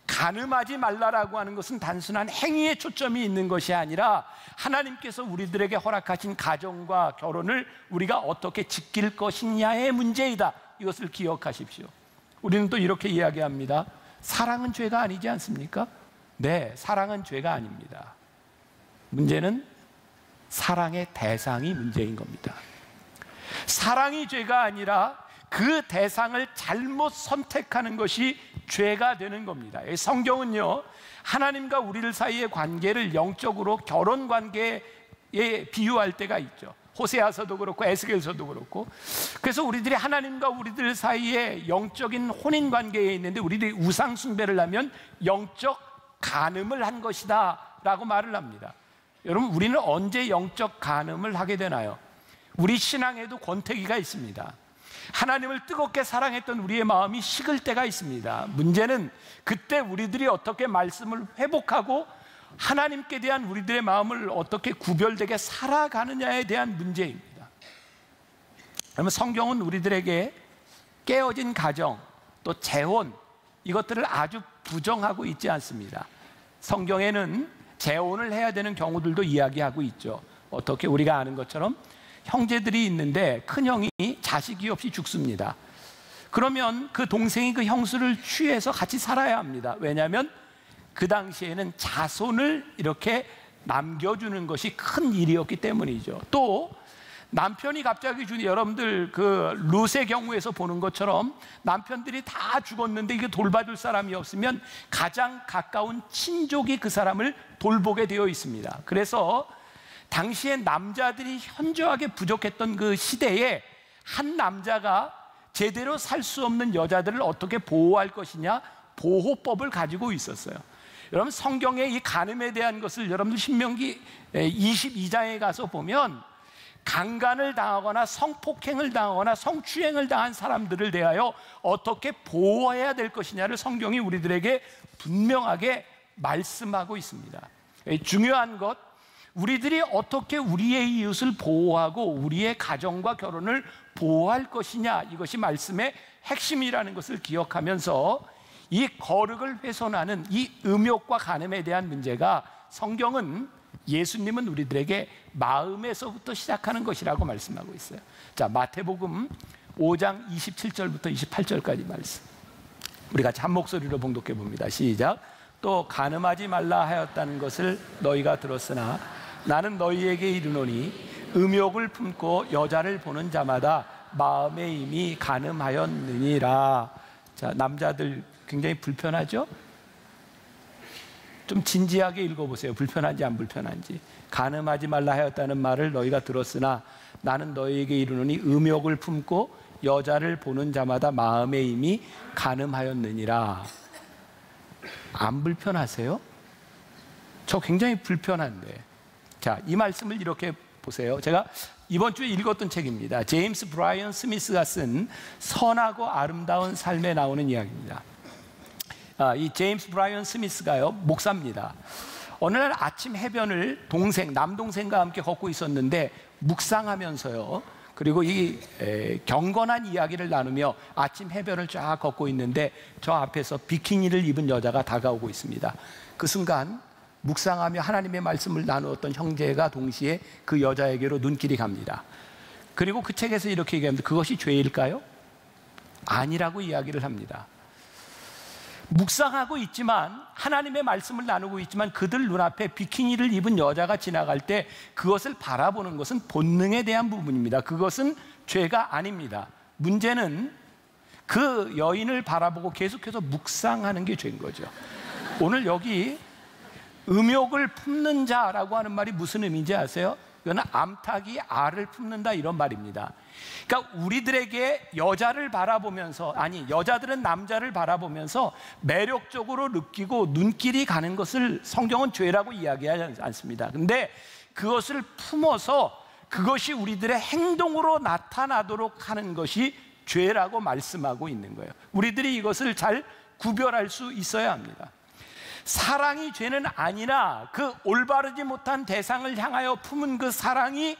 간음하지 말라라고 하는 것은 단순한 행위에 초점이 있는 것이 아니라 하나님께서 우리들에게 허락하신 가정과 결혼을 우리가 어떻게 지킬 것이냐의 문제이다. 이것을 기억하십시오. 우리는 또 이렇게 이야기합니다. 사랑은 죄가 아니지 않습니까? 네, 사랑은 죄가 아닙니다. 문제는 사랑의 대상이 문제인 겁니다. 사랑이 죄가 아니라 그 대상을 잘못 선택하는 것이 죄가 되는 겁니다. 성경은요, 하나님과 우리들 사이의 관계를 영적으로 결혼 관계에 비유할 때가 있죠. 호세아서도 그렇고 에스겔서도 그렇고. 그래서 우리들이 하나님과 우리들 사이에 영적인 혼인 관계에 있는데 우리들이 우상 숭배를 하면 영적 간음을 한 것이다 라고 말을 합니다. 여러분, 우리는 언제 영적 간음을 하게 되나요? 우리 신앙에도 권태기가 있습니다. 하나님을 뜨겁게 사랑했던 우리의 마음이 식을 때가 있습니다. 문제는 그때 우리들이 어떻게 말씀을 회복하고 하나님께 대한 우리들의 마음을 어떻게 구별되게 살아가느냐에 대한 문제입니다. 그러면 성경은 우리들에게 깨어진 가정, 또 재혼, 이것들을 아주 부정하고 있지 않습니다. 성경에는 재혼을 해야 되는 경우들도 이야기하고 있죠. 어떻게 우리가 아는 것처럼 형제들이 있는데 큰형이 자식이 없이 죽습니다. 그러면 그 동생이 그 형수를 취해서 같이 살아야 합니다. 왜냐하면 그 당시에는 자손을 이렇게 남겨주는 것이 큰 일이었기 때문이죠. 또 남편이 갑자기 여러분들 그 룻의 경우에서 보는 것처럼 남편들이 다 죽었는데 이게 돌봐줄 사람이 없으면 가장 가까운 친족이 그 사람을 돌보게 되어 있습니다. 그래서 당시에 남자들이 현저하게 부족했던 그 시대에 한 남자가 제대로 살 수 없는 여자들을 어떻게 보호할 것이냐, 보호법을 가지고 있었어요. 여러분, 성경의 이 간음에 대한 것을 여러분들 신명기 22장에 가서 보면 강간을 당하거나 성폭행을 당하거나 성추행을 당한 사람들을 대하여 어떻게 보호해야 될 것이냐를 성경이 우리들에게 분명하게 말씀하고 있습니다. 중요한 것, 우리들이 어떻게 우리의 이웃을 보호하고 우리의 가정과 결혼을 보호할 것이냐, 이것이 말씀의 핵심이라는 것을 기억하면서 이 거룩을 훼손하는 이 음욕과 간음에 대한 문제가 성경은, 예수님은 우리들에게 마음에서부터 시작하는 것이라고 말씀하고 있어요. 자, 마태복음 5장 27절부터 28절까지 말씀, 우리 같이 한 목소리로 봉독해 봅니다. 시작. 또 간음하지 말라 하였다는 것을 너희가 들었으나 나는 너희에게 이르노니 음욕을 품고 여자를 보는 자마다 마음에 이미 간음하였느니라. 자, 남자들 굉장히 불편하죠? 좀 진지하게 읽어보세요. 불편한지 안 불편한지. 간음하지 말라 하였다는 말을 너희가 들었으나 나는 너희에게 이르노니 음욕을 품고 여자를 보는 자마다 마음에 이미 간음하였느니라. 안 불편하세요? 저 굉장히 불편한데. 자, 이 말씀을 이렇게 보세요. 제가 이번 주에 읽었던 책입니다. 제임스 브라이언 스미스가 쓴 선하고 아름다운 삶에 나오는 이야기입니다. 이 제임스 브라이언 스미스가요, 목사입니다. 어느 날 아침 해변을 남동생과 함께 걷고 있었는데 묵상하면서요, 그리고 이 경건한 이야기를 나누며 아침 해변을 쫙 걷고 있는데 저 앞에서 비키니를 입은 여자가 다가오고 있습니다. 그 순간 묵상하며 하나님의 말씀을 나누었던 형제가 동시에 그 여자에게로 눈길이 갑니다. 그리고 그 책에서 이렇게 얘기합니다. 그것이 죄일까요? 아니라고 이야기를 합니다. 묵상하고 있지만, 하나님의 말씀을 나누고 있지만 그들 눈앞에 비키니를 입은 여자가 지나갈 때 그것을 바라보는 것은 본능에 대한 부분입니다. 그것은 죄가 아닙니다. 문제는 그 여인을 바라보고 계속해서 묵상하는 게 죄인 거죠. 오늘 여기 음욕을 품는 자라고 하는 말이 무슨 의미인지 아세요? 이거는 암탉이 알을 품는다, 이런 말입니다. 그러니까 우리들에게 여자를 바라보면서, 여자들은 남자를 바라보면서 매력적으로 느끼고 눈길이 가는 것을 성경은 죄라고 이야기하지 않습니다. 근데 그것을 품어서 그것이 우리들의 행동으로 나타나도록 하는 것이 죄라고 말씀하고 있는 거예요. 우리들이 이것을 잘 구별할 수 있어야 합니다. 사랑이 죄는 아니라 그 올바르지 못한 대상을 향하여 품은 그 사랑이,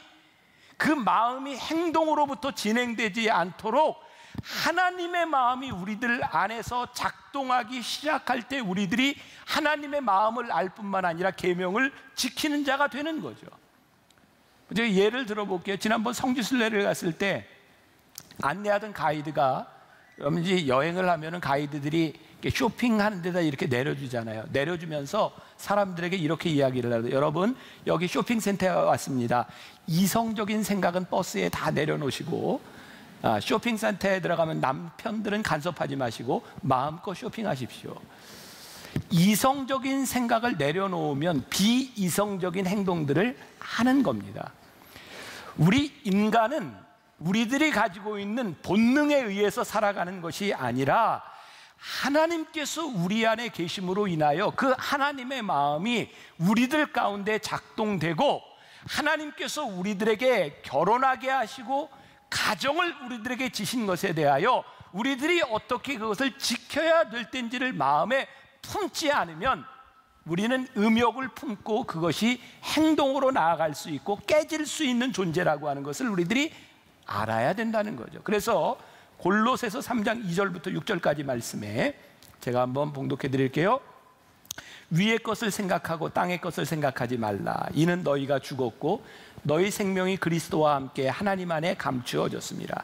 그 마음이 행동으로부터 진행되지 않도록 하나님의 마음이 우리들 안에서 작동하기 시작할 때 우리들이 하나님의 마음을 알 뿐만 아니라 계명을 지키는 자가 되는 거죠. 제가 예를 들어볼게요. 지난번 성지순례를 갔을 때 안내하던 가이드가, 여러분 여행을 하면은 가이드들이 쇼핑하는 데다 이렇게 내려주잖아요. 내려주면서 사람들에게 이렇게 이야기를 하죠. 여러분, 여기 쇼핑센터에 왔습니다. 이성적인 생각은 버스에 다 내려놓으시고, 쇼핑센터에 들어가면 남편들은 간섭하지 마시고 마음껏 쇼핑하십시오. 이성적인 생각을 내려놓으면 비이성적인 행동들을 하는 겁니다. 우리 인간은 우리들이 가지고 있는 본능에 의해서 살아가는 것이 아니라 하나님께서 우리 안에 계심으로 인하여 그 하나님의 마음이 우리들 가운데 작동되고, 하나님께서 우리들에게 결혼하게 하시고 가정을 우리들에게 지신 것에 대하여 우리들이 어떻게 그것을 지켜야 될 텐지를 마음에 품지 않으면 우리는 음욕을 품고 그것이 행동으로 나아갈 수 있고 깨질 수 있는 존재라고 하는 것을 우리들이 알아야 된다는 거죠. 그래서 골로새서 3장 2절부터 6절까지 말씀에 제가 한번 봉독해 드릴게요. 위의 것을 생각하고 땅의 것을 생각하지 말라. 이는 너희가 죽었고 너희 생명이 그리스도와 함께 하나님 안에 감추어졌습니다.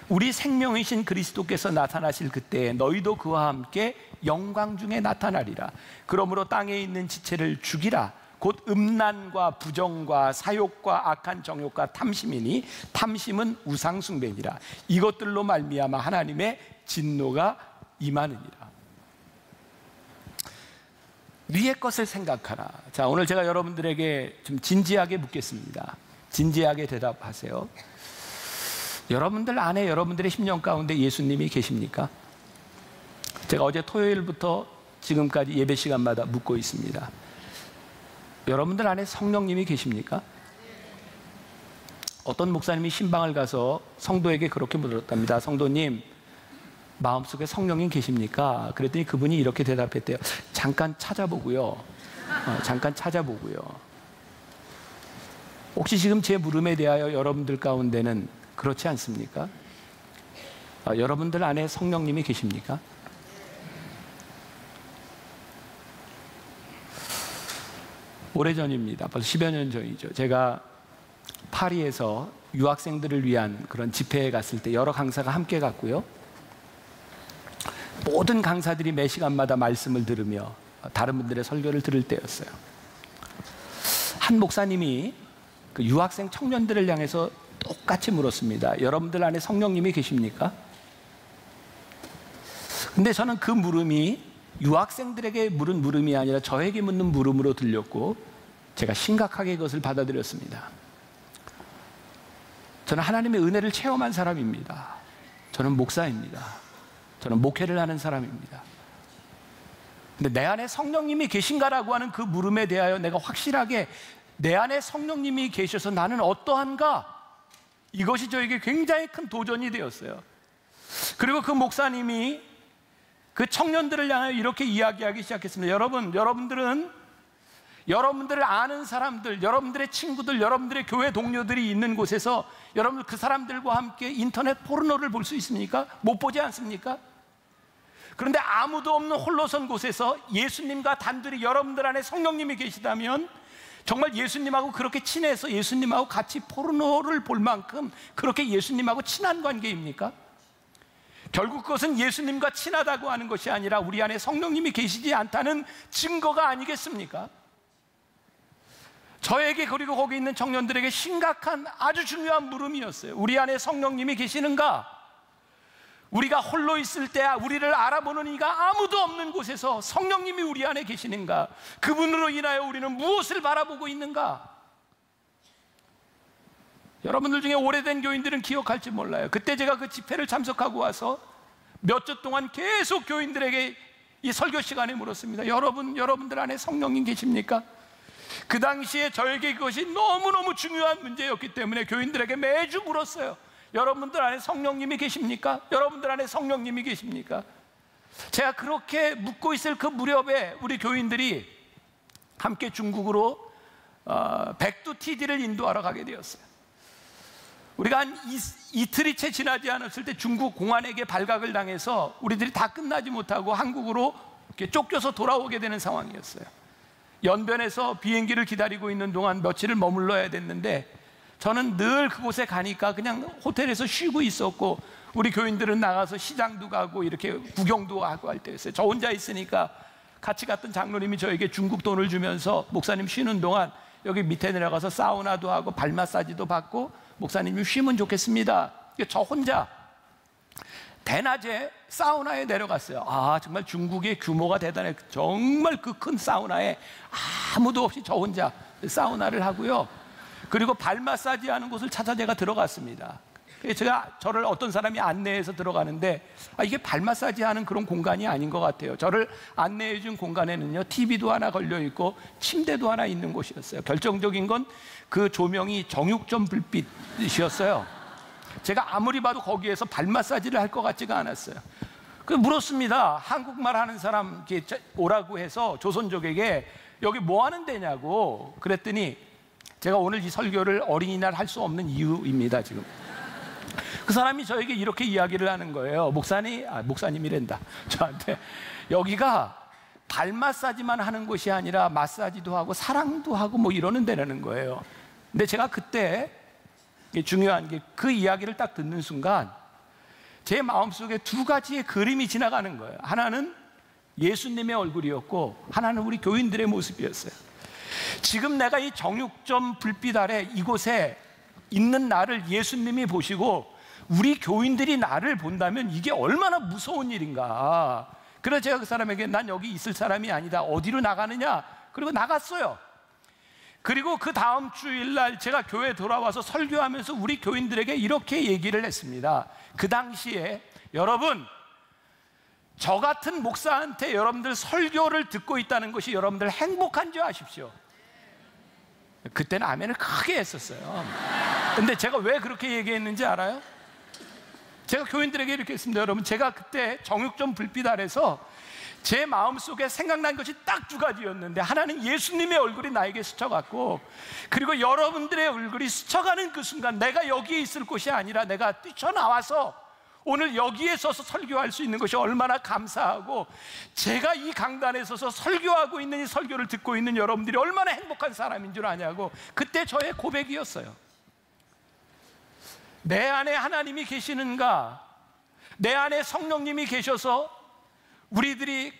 우리 생명이신 그리스도께서 나타나실 그때에 너희도 그와 함께 영광 중에 나타나리라. 그러므로 땅에 있는 지체를 죽이라. 곧 음란과 부정과 사욕과 악한 정욕과 탐심이니 탐심은 우상 숭배니라. 이것들로 말미암아 하나님의 진노가 임하느니라. 위의 것을 생각하라. 자, 오늘 제가 여러분들에게 좀 진지하게 묻겠습니다. 진지하게 대답하세요. 여러분들 안에, 여러분들의 심령 가운데 예수님이 계십니까? 제가 어제 토요일부터 지금까지 예배 시간마다 묻고 있습니다. 여러분들 안에 성령님이 계십니까? 어떤 목사님이 신방을 가서 성도에게 그렇게 물었답니다. 성도님, 마음속에 성령님 계십니까? 그랬더니 그분이 이렇게 대답했대요. 잠깐 찾아보고요. 잠깐 찾아보고요. 혹시 지금 제 물음에 대하여 여러분들 가운데는 그렇지 않습니까? 여러분들 안에 성령님이 계십니까? 오래전입니다. 벌써 10여 년 전이죠. 제가 파리에서 유학생들을 위한 그런 집회에 갔을 때 여러 강사가 함께 갔고요. 모든 강사들이 매 시간마다 말씀을 들으며 다른 분들의 설교를 들을 때였어요. 한 목사님이 그 유학생 청년들을 향해서 똑같이 물었습니다. 여러분들 안에 성령님이 계십니까? 근데 저는 그 물음이 유학생들에게 물은 물음이 아니라 저에게 묻는 물음으로 들렸고 제가 심각하게 그것을 받아들였습니다. 저는 하나님의 은혜를 체험한 사람입니다. 저는 목사입니다. 저는 목회를 하는 사람입니다. 근데 내 안에 성령님이 계신가라고 하는 그 물음에 대하여 내가 확실하게 내 안에 성령님이 계셔서 나는 어떠한가? 이것이 저에게 굉장히 큰 도전이 되었어요. 그리고 그 목사님이 그 청년들을 향하여 이렇게 이야기하기 시작했습니다. 여러분들은 여러분들을 아는 사람들, 여러분들의 친구들, 여러분들의 교회 동료들이 있는 곳에서 여러분들 그 사람들과 함께 인터넷 포르노를 볼 수 있습니까? 못 보지 않습니까? 그런데 아무도 없는 홀로선 곳에서 예수님과 단둘이 여러분들 안에 성령님이 계시다면 정말 예수님하고 그렇게 친해서 예수님하고 같이 포르노를 볼 만큼 그렇게 예수님하고 친한 관계입니까? 결국 그것은 예수님과 친하다고 하는 것이 아니라 우리 안에 성령님이 계시지 않다는 증거가 아니겠습니까? 저에게 그리고 거기 있는 청년들에게 심각한 아주 중요한 물음이었어요. 우리 안에 성령님이 계시는가? 우리가 홀로 있을 때 우리를 알아보는 이가 아무도 없는 곳에서 성령님이 우리 안에 계시는가? 그분으로 인하여 우리는 무엇을 바라보고 있는가? 여러분들 중에 오래된 교인들은 기억할지 몰라요. 그때 제가 그 집회를 참석하고 와서 몇 주 동안 계속 교인들에게 이 설교 시간에 물었습니다. 여러분들 안에 성령님 계십니까? 그 당시에 저에게 그것이 너무너무 중요한 문제였기 때문에 교인들에게 매주 물었어요. 여러분들 안에 성령님이 계십니까? 여러분들 안에 성령님이 계십니까? 제가 그렇게 묻고 있을 그 무렵에 우리 교인들이 함께 중국으로 백두 TD를 인도하러 가게 되었어요. 우리가 한 이틀이 채 지나지 않았을 때 중국 공안에게 발각을 당해서 우리들이 다 끝나지 못하고 한국으로 이렇게 쫓겨서 돌아오게 되는 상황이었어요. 연변에서 비행기를 기다리고 있는 동안 며칠을 머물러야 됐는데 저는 늘 그곳에 가니까 그냥 호텔에서 쉬고 있었고 우리 교인들은 나가서 시장도 가고 이렇게 구경도 하고 할 때였어요. 저 혼자 있으니까 같이 갔던 장로님이 저에게 중국 돈을 주면서 목사님 쉬는 동안 여기 밑에 내려가서 사우나도 하고 발 마사지도 받고 목사님이 쉬면 좋겠습니다. 저 혼자 대낮에 사우나에 내려갔어요. 정말 중국의 규모가 대단해. 정말 그 큰 사우나에 아무도 없이 저 혼자 사우나를 하고요. 그리고 발 마사지 하는 곳을 찾아 제가 들어갔습니다. 제가 저를 어떤 사람이 안내해서 들어가는데 이게 발 마사지 하는 그런 공간이 아닌 것 같아요. 저를 안내해 준 공간에는요 TV도 하나 걸려 있고 침대도 하나 있는 곳이었어요. 결정적인 건 그 조명이 정육점 불빛이었어요. 제가 아무리 봐도 거기에서 발 마사지를 할 것 같지가 않았어요. 그 물었습니다. 한국말 하는 사람 오라고 해서 조선족에게 여기 뭐 하는 데냐고 그랬더니 제가 오늘 이 설교를 어린이날 할 수 없는 이유입니다. 지금 그 사람이 저에게 이렇게 이야기를 하는 거예요. 목사님이란다 저한테. 여기가 발 마사지만 하는 곳이 아니라 마사지도 하고 사랑도 하고 뭐 이러는 데라는 거예요. 근데 제가 그때 중요한 게 그 이야기를 딱 듣는 순간 제 마음속에 두 가지의 그림이 지나가는 거예요. 하나는 예수님의 얼굴이었고 하나는 우리 교인들의 모습이었어요. 지금 내가 이 정육점 불빛 아래 이곳에 있는 나를 예수님이 보시고 우리 교인들이 나를 본다면 이게 얼마나 무서운 일인가. 그래서 제가 그 사람에게 난 여기 있을 사람이 아니다. 어디로 나가느냐? 그리고 나갔어요. 그리고 그 다음 주일날 제가 교회에 돌아와서 설교하면서 우리 교인들에게 이렇게 얘기를 했습니다. 그 당시에 여러분, 저 같은 목사한테 여러분들 설교를 듣고 있다는 것이 여러분들 행복한 줄 아십시오. 그때는 아멘을 크게 했었어요. 근데 제가 왜 그렇게 얘기했는지 알아요? 제가 교인들에게 이렇게 했습니다. 여러분, 제가 그때 정육점 불빛 아래서 제 마음속에 생각난 것이 딱 두 가지였는데, 하나는 예수님의 얼굴이 나에게 스쳐갔고, 그리고 여러분들의 얼굴이 스쳐가는 그 순간 내가 여기에 있을 곳이 아니라 내가 뛰쳐나와서 오늘 여기에 서서 설교할 수 있는 것이 얼마나 감사하고, 제가 이 강단에 서서 설교하고 있는 이 설교를 듣고 있는 여러분들이 얼마나 행복한 사람인 줄 아냐고, 그때 저의 고백이었어요. 내 안에 하나님이 계시는가, 내 안에 성령님이 계셔서 우리들이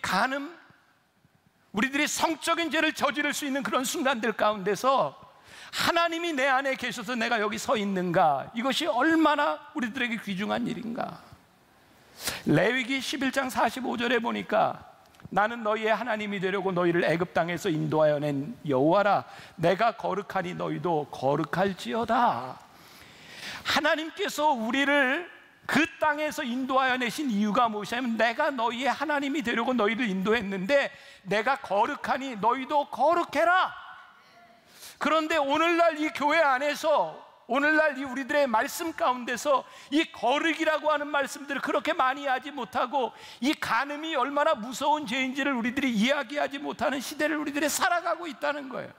성적인 죄를 저지를 수 있는 그런 순간들 가운데서 하나님이 내 안에 계셔서 내가 여기 서 있는가, 이것이 얼마나 우리들에게 귀중한 일인가. 레위기 11장 45절에 보니까 나는 너희의 하나님이 되려고 너희를 애굽 땅에서 인도하여 낸 여호와라. 내가 거룩하니 너희도 거룩할지어다. 하나님께서 우리를 그 땅에서 인도하여 내신 이유가 무엇이냐면, 내가 너희의 하나님이 되려고 너희를 인도했는데 내가 거룩하니 너희도 거룩해라. 그런데 오늘날 이 교회 안에서, 오늘날 이 우리들의 말씀 가운데서 이 거룩이라고 하는 말씀들을 그렇게 많이 하지 못하고, 이 간음이 얼마나 무서운 죄인지를 우리들이 이야기하지 못하는 시대를 우리들이 살아가고 있다는 거예요.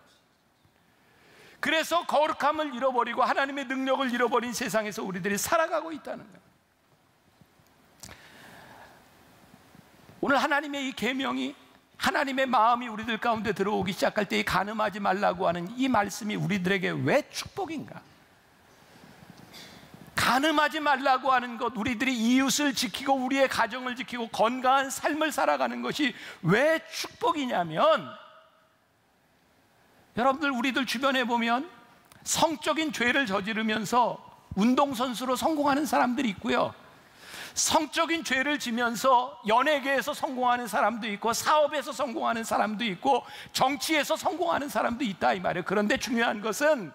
그래서 거룩함을 잃어버리고 하나님의 능력을 잃어버린 세상에서 우리들이 살아가고 있다는 거예요. 오늘 하나님의 이 계명이, 하나님의 마음이 우리들 가운데 들어오기 시작할 때 이 간음하지 말라고 하는 이 말씀이 우리들에게 왜 축복인가? 간음하지 말라고 하는 것, 우리들이 이웃을 지키고 우리의 가정을 지키고 건강한 삶을 살아가는 것이 왜 축복이냐면, 여러분들 우리들 주변에 보면 성적인 죄를 저지르면서 운동선수로 성공하는 사람들이 있고요, 성적인 죄를 지면서 연예계에서 성공하는 사람도 있고, 사업에서 성공하는 사람도 있고, 정치에서 성공하는 사람도 있다 이 말이에요. 그런데 중요한 것은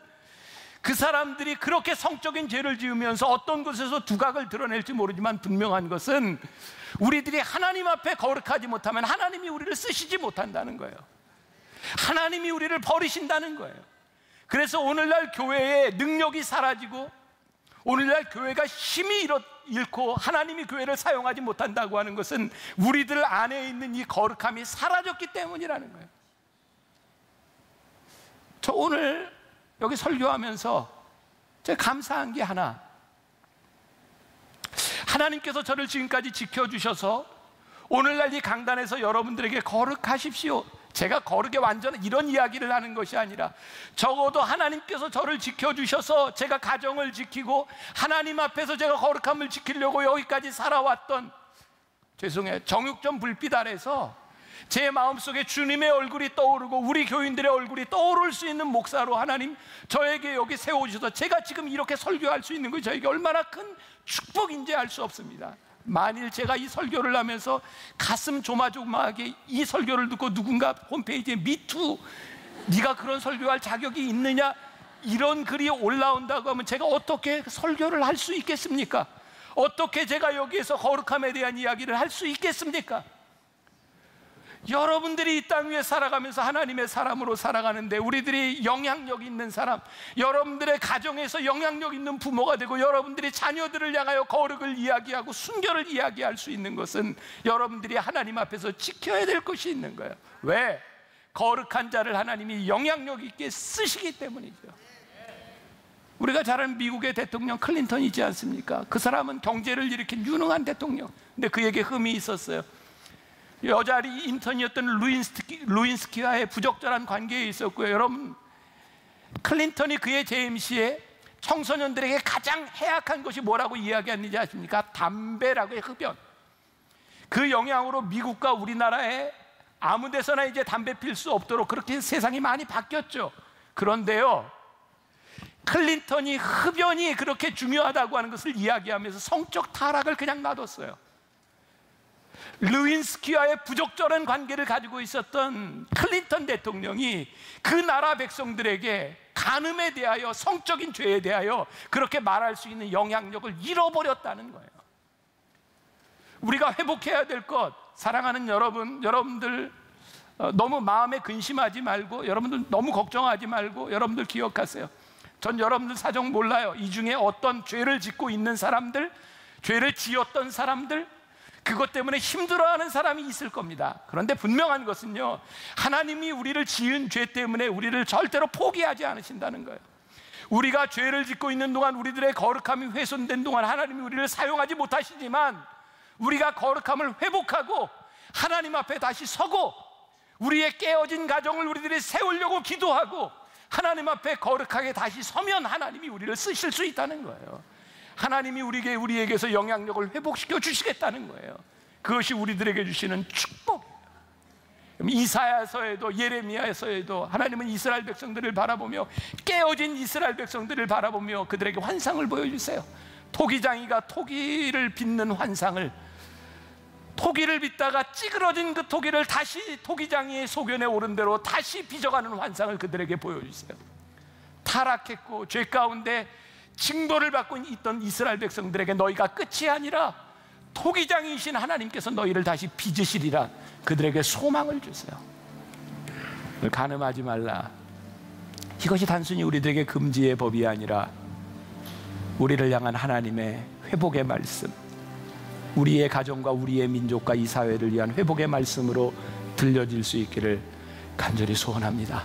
그 사람들이 그렇게 성적인 죄를 지으면서 어떤 곳에서 두각을 드러낼지 모르지만, 분명한 것은 우리들이 하나님 앞에 거룩하지 못하면 하나님이 우리를 쓰시지 못한다는 거예요. 하나님이 우리를 버리신다는 거예요. 그래서 오늘날 교회의 능력이 사라지고, 오늘날 교회가 힘이 잃고 하나님이 교회를 사용하지 못한다고 하는 것은 우리들 안에 있는 이 거룩함이 사라졌기 때문이라는 거예요. 저 오늘 여기 설교하면서 제가 감사한 게 하나, 하나님께서 저를 지금까지 지켜주셔서 오늘날 이 강단에서 여러분들에게 거룩하십시오, 제가 거룩에 완전한 이런 이야기를 하는 것이 아니라, 적어도 하나님께서 저를 지켜주셔서 제가 가정을 지키고 하나님 앞에서 제가 거룩함을 지키려고 여기까지 살아왔던, 죄송해요, 정육점 불빛 아래서 제 마음속에 주님의 얼굴이 떠오르고 우리 교인들의 얼굴이 떠오를 수 있는 목사로 하나님 저에게 여기 세워주셔서 제가 지금 이렇게 설교할 수 있는 것이 저에게 얼마나 큰 축복인지 알 수 없습니다. 만일 제가 이 설교를 하면서 가슴 조마조마하게 이 설교를 듣고 누군가 홈페이지에 미투, 네가 그런 설교할 자격이 있느냐, 이런 글이 올라온다고 하면 제가 어떻게 설교를 할 수 있겠습니까? 어떻게 제가 여기에서 거룩함에 대한 이야기를 할 수 있겠습니까? 여러분들이 이 땅 위에 살아가면서 하나님의 사람으로 살아가는데, 우리들이 영향력 있는 사람, 여러분들의 가정에서 영향력 있는 부모가 되고 여러분들이 자녀들을 향하여 거룩을 이야기하고 순결을 이야기할 수 있는 것은 여러분들이 하나님 앞에서 지켜야 될 것이 있는 거예요. 왜? 거룩한 자를 하나님이 영향력 있게 쓰시기 때문이죠. 우리가 잘 아는 미국의 대통령 클린턴이지 않습니까? 그 사람은 경제를 일으킨 유능한 대통령. 근데 그에게 흠이 있었어요. 여자리 인턴이었던 루인스키와의 부적절한 관계에 있었고요. 여러분, 클린턴이 그의 재임 시에 청소년들에게 가장 해악한 것이 뭐라고 이야기했는지 아십니까? 담배라고의 흡연. 그 영향으로 미국과 우리나라에 아무 데서나 이제 담배 필 수 없도록 그렇게 세상이 많이 바뀌었죠. 그런데요, 클린턴이 흡연이 그렇게 중요하다고 하는 것을 이야기하면서 성적 타락을 그냥 놔뒀어요. 루인스키와의 부적절한 관계를 가지고 있었던 클린턴 대통령이 그 나라 백성들에게 간음에 대하여, 성적인 죄에 대하여 그렇게 말할 수 있는 영향력을 잃어버렸다는 거예요. 우리가 회복해야 될 것, 사랑하는 여러분들 너무 마음에 근심하지 말고, 여러분들 너무 걱정하지 말고, 여러분들 기억하세요. 전 여러분들 사정 몰라요. 이 중에 어떤 죄를 짓고 있는 사람들, 죄를 지었던 사람들, 그것 때문에 힘들어하는 사람이 있을 겁니다. 그런데 분명한 것은요, 하나님이 우리를 지은 죄 때문에 우리를 절대로 포기하지 않으신다는 거예요. 우리가 죄를 짓고 있는 동안, 우리들의 거룩함이 훼손된 동안 하나님이 우리를 사용하지 못하시지만, 우리가 거룩함을 회복하고 하나님 앞에 다시 서고 우리의 깨어진 가정을 우리들이 세우려고 기도하고 하나님 앞에 거룩하게 다시 서면 하나님이 우리를 쓰실 수 있다는 거예요. 하나님이 우리에게서 영향력을 회복시켜 주시겠다는 거예요. 그것이 우리들에게 주시는 축복이에요. 이사야서에도 예레미야서에도 하나님은 이스라엘 백성들을 바라보며, 깨어진 이스라엘 백성들을 바라보며 그들에게 환상을 보여주세요. 토기장이가 토기를 빚는 환상을, 토기를 빚다가 찌그러진 그 토기를 다시 토기장이의 소견에 오른 대로 다시 빚어가는 환상을 그들에게 보여주세요. 타락했고 죄 가운데 징벌을 받고 있던 이스라엘 백성들에게 너희가 끝이 아니라 토기장이신 하나님께서 너희를 다시 빚으시리라 그들에게 소망을 주세요. 간음하지 말라. 이것이 단순히 우리들에게 금지의 법이 아니라 우리를 향한 하나님의 회복의 말씀, 우리의 가정과 우리의 민족과 이 사회를 위한 회복의 말씀으로 들려질 수 있기를 간절히 소원합니다.